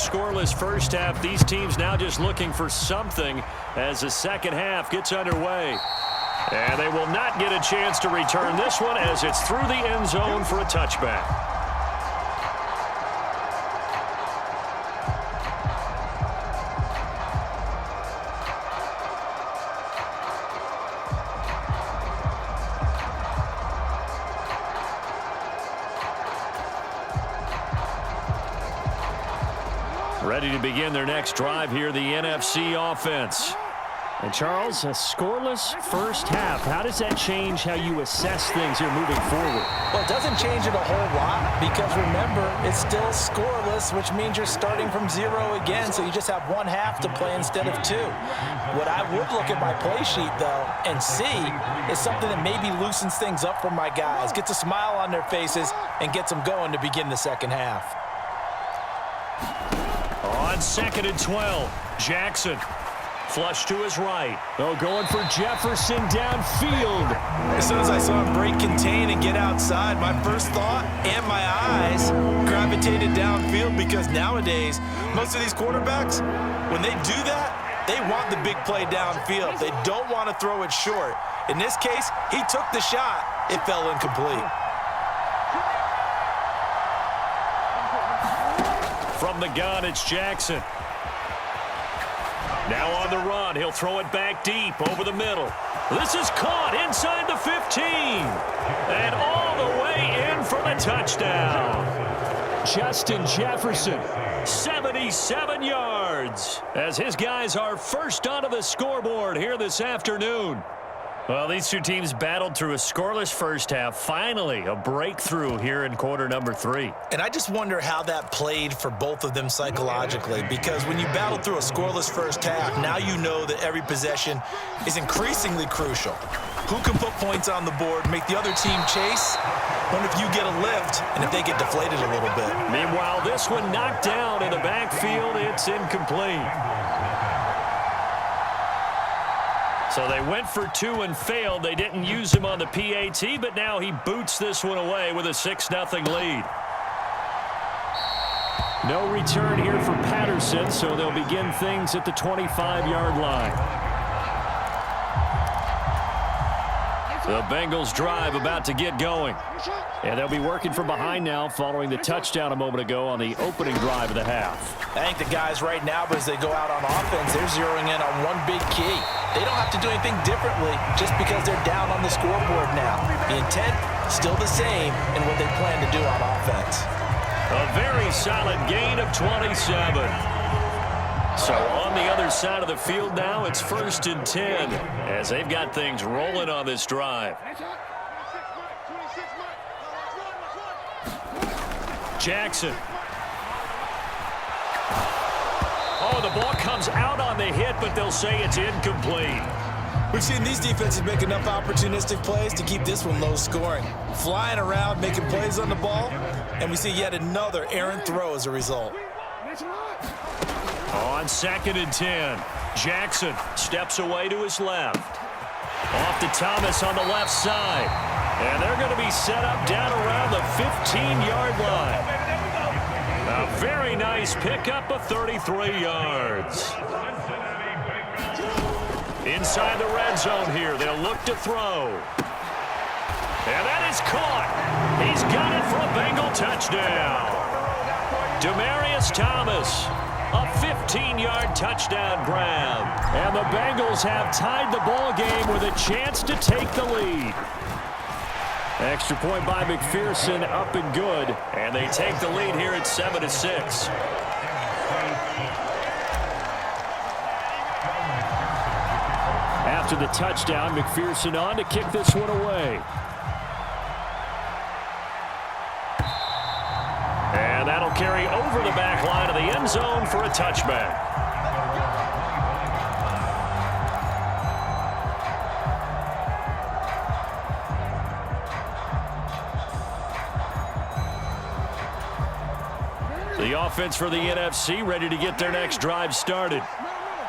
scoreless first half. These teams now just looking for something as the second half gets underway. And they will not get a chance to return this one as it's through the end zone for a touchback. Ready to begin their next drive here, the NFC offense. And Charles, a scoreless first half. How does that change how you assess things here moving forward? Well, it doesn't change it a whole lot because, remember, it's still scoreless, which means you're starting from 0 again, so you just have one half to play instead of 2. What I would look at my play sheet, though, and see is something that maybe loosens things up for my guys, gets a smile on their faces, and gets them going to begin the second half. On 2nd and 12, Jackson. Flush to his right. Oh, going for Jefferson downfield. As soon as I saw him break contain and get outside, my first thought and my eyes gravitated downfield because nowadays, most of these quarterbacks, when they do that, they want the big play downfield. They don't want to throw it short. In this case, he took the shot. It fell incomplete. From the gun, it's Jackson. Now on the run, he'll throw it back deep over the middle. This is caught inside the 15. And all the way in for the touchdown. Justin Jefferson. 77 yards as his guys are first onto the scoreboard here this afternoon. Well, these two teams battled through a scoreless first half. Finally, a breakthrough here in quarter number 3. And I just wonder how that played for both of them psychologically, because when you battle through a scoreless first half, now you know that every possession is increasingly crucial. Who can put points on the board, make the other team chase? Wonder if you get a lift and if they get deflated a little bit. Meanwhile, this one knocked down in the backfield. It's incomplete. So they went for 2 and failed. They didn't use him on the PAT, but now he boots this one away with a 6-0 lead. No return here for Patterson, so they'll begin things at the 25-yard line. The Bengals drive about to get going. And they'll be working from behind now following the touchdown a moment ago on the opening drive of the half. I think the guys right now, as they go out on offense, they're zeroing in on one big key. They don't have to do anything differently just because they're down on the scoreboard now. The intent, still the same in what they plan to do on offense. A very solid gain of 27. So on the other side of the field now, it's 1st and 10 as they've got things rolling on this drive. Jackson. Oh, the ball comes out on the hit, but they'll say it's incomplete. We've seen these defenses make enough opportunistic plays to keep this one low scoring. Flying around, making plays on the ball, and we see yet another errant throw as a result. On 2nd and 10, Jackson steps away to his left. Off to Thomas on the left side. And they're going to be set up down around the 15-yard line. A very nice pickup of 33 yards. Inside the red zone here, they'll look to throw. And that is caught. He's got it for a Bengal touchdown. Demaryius Thomas. A 15-yard touchdown grab. And the Bengals have tied the ball game with a chance to take the lead. Extra point by McPherson, up and good. And they take the lead here at 7-6. After the touchdown, McPherson on to kick this one away. And that'll carry over the back line of the end zone for a touchback. The offense for the NFC ready to get their next drive started.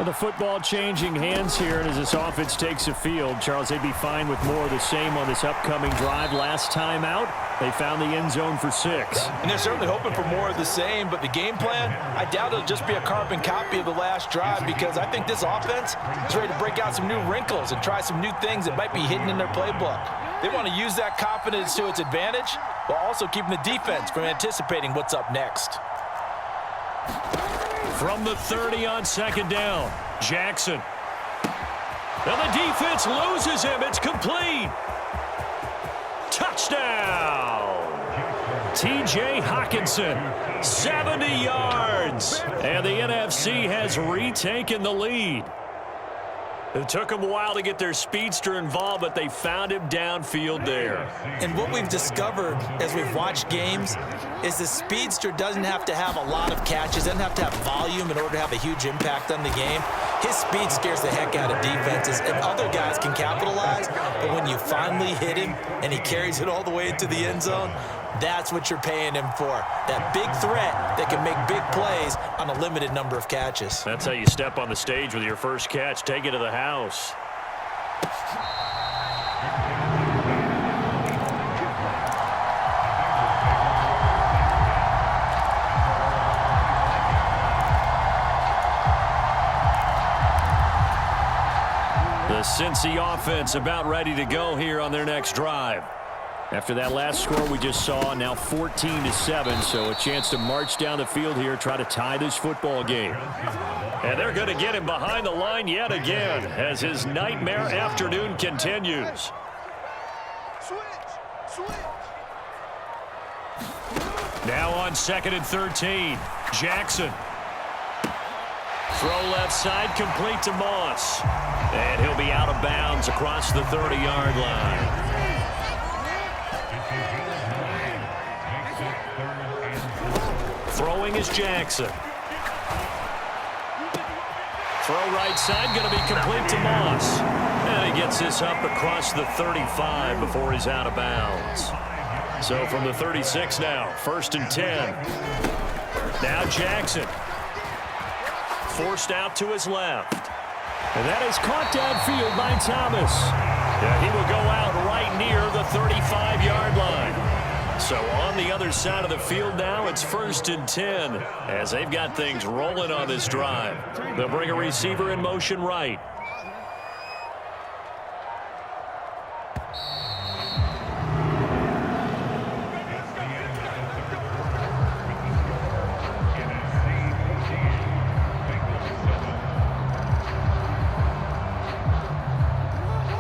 Well, the football changing hands here, and as this offense takes the field, Charles, they'd be fine with more of the same on this upcoming drive. Last time out, they found the end zone for 6. And they're certainly hoping for more of the same, but the game plan, I doubt it'll just be a carbon copy of the last drive, because I think this offense is ready to break out some new wrinkles and try some new things that might be hidden in their playbook. They want to use that confidence to its advantage, while also keeping the defense from anticipating what's up next. From the 30 on second down, Jackson. And the defense loses him. It's complete. Touchdown. T.J. Hockenson, 70 yards. And the NFC has retaken the lead. It took them a while to get their speedster involved, but they found him downfield there. And what we've discovered as we've watched games is the speedster doesn't have to have a lot of catches, doesn't have to have volume in order to have a huge impact on the game. His speed scares the heck out of defenses, and other guys can capitalize, but when you finally hit him and he carries it all the way into the end zone, that's what you're paying him for. That big threat that can make big plays on a limited number of catches. That's how you step on the stage with your first catch. Take it to the house. The Cincy offense about ready to go here on their next drive. After that last score we just saw, now 14-7, so a chance to march down the field here, try to tie this football game. And they're going to get him behind the line yet again as his nightmare afternoon continues. Now on 2nd and 13, Jackson. Throw left side, complete to Moss. And he'll be out of bounds across the 30-yard line. Throwing is Jackson. Throw right side, going to be complete to Moss. And he gets this up across the 35 before he's out of bounds. So from the 36 now, 1st and 10. Now Jackson. Forced out to his left. And that is caught downfield by Thomas. Yeah, he will go out right near the 35-yard line. So on the other side of the field now, it's 1st and 10 as they've got things rolling on this drive. They'll bring a receiver in motion right.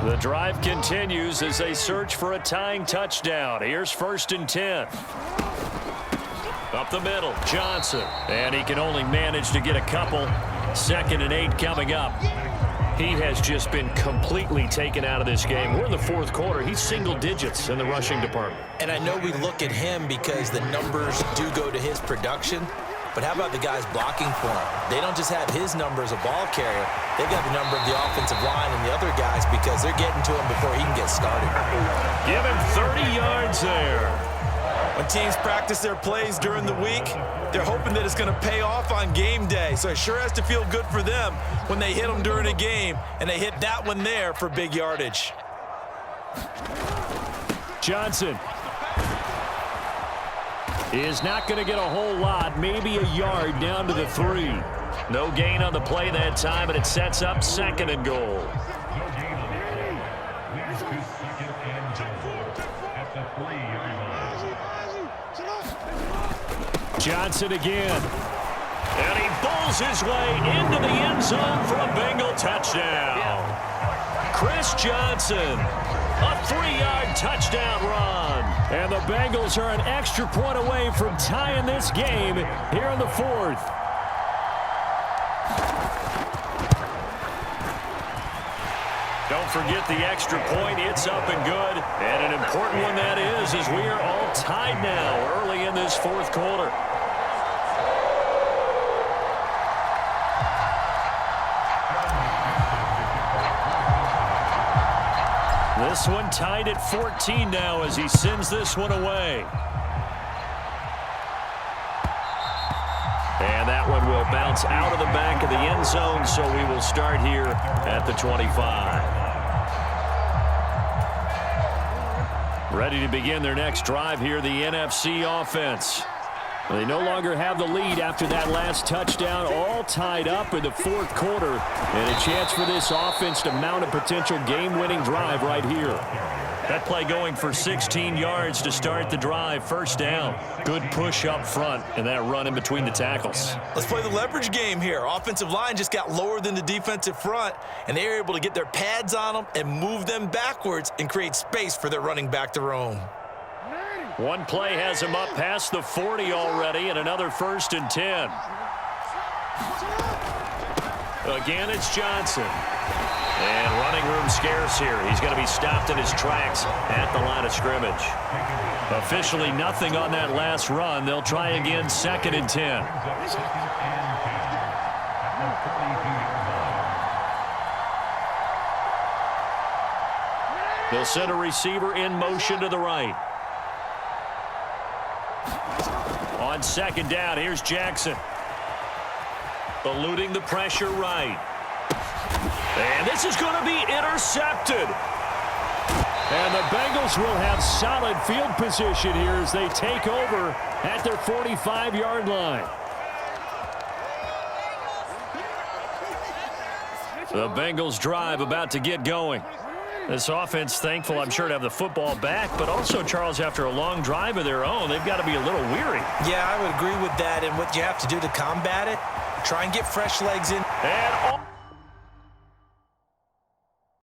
The drive continues as they search for a tying touchdown. Here's 1st and 10. Up the middle, Johnson. And he can only manage to get a couple. 2nd and 8 coming up. He has just been completely taken out of this game. We're in the 4th quarter. He's single digits in the rushing department. And I know we look at him because the numbers do go to his production. But how about the guys blocking for him? They don't just have his number as a ball carrier. They've got the number of the offensive line and the other guys because they're getting to him before he can get started. Give him 30 yards there. When teams practice their plays during the week, they're hoping that it's going to pay off on game day. So it sure has to feel good for them when they hit them during a game, and they hit that one there for big yardage. Johnson is not going to get a whole lot, maybe a yard down to the 3. No gain on the play that time, and it sets up 2nd and goal. Johnson again. And he bowls his way into the end zone for a Bengal touchdown. Chris Johnson, a 3-yard touchdown run. And the Bengals are an extra point away from tying this game here in the 4th. Don't forget the extra point. It's up and good. And an important one that is, as we are all tied now early in this 4th quarter. This one tied at 14 now as he sends this one away. And that one will bounce out of the back of the end zone, so we will start here at the 25. Ready to begin their next drive here, the NFC offense. They no longer have the lead after that last touchdown, all tied up in the fourth quarter, and a chance for this offense to mount a potential game-winning drive right here. That play going for 16 yards to start the drive. First down. Good push up front and that run in between the tackles. Let's play the leverage game here. Offensive line just got lower than the defensive front, and they were able to get their pads on them and move them backwards and create space for their running back to roam. One play has him up past the 40 already, and another 1st and 10. Again, it's Johnson. And running room scarce here. He's going to be stopped in his tracks at the line of scrimmage. Officially nothing on that last run. They'll try again, 2nd and 10. They'll send a receiver in motion to the right. On 2nd down, here's Jackson. Eluding the pressure right. And this is going to be intercepted. And the Bengals will have solid field position here as they take over at their 45-yard line. The Bengals drive about to get going. This offense thankful, I'm sure, to have the football back, but also, Charles, after a long drive of their own, they've got to be a little weary. Yeah, I would agree with that, and what you have to do to combat it, try and get fresh legs in. And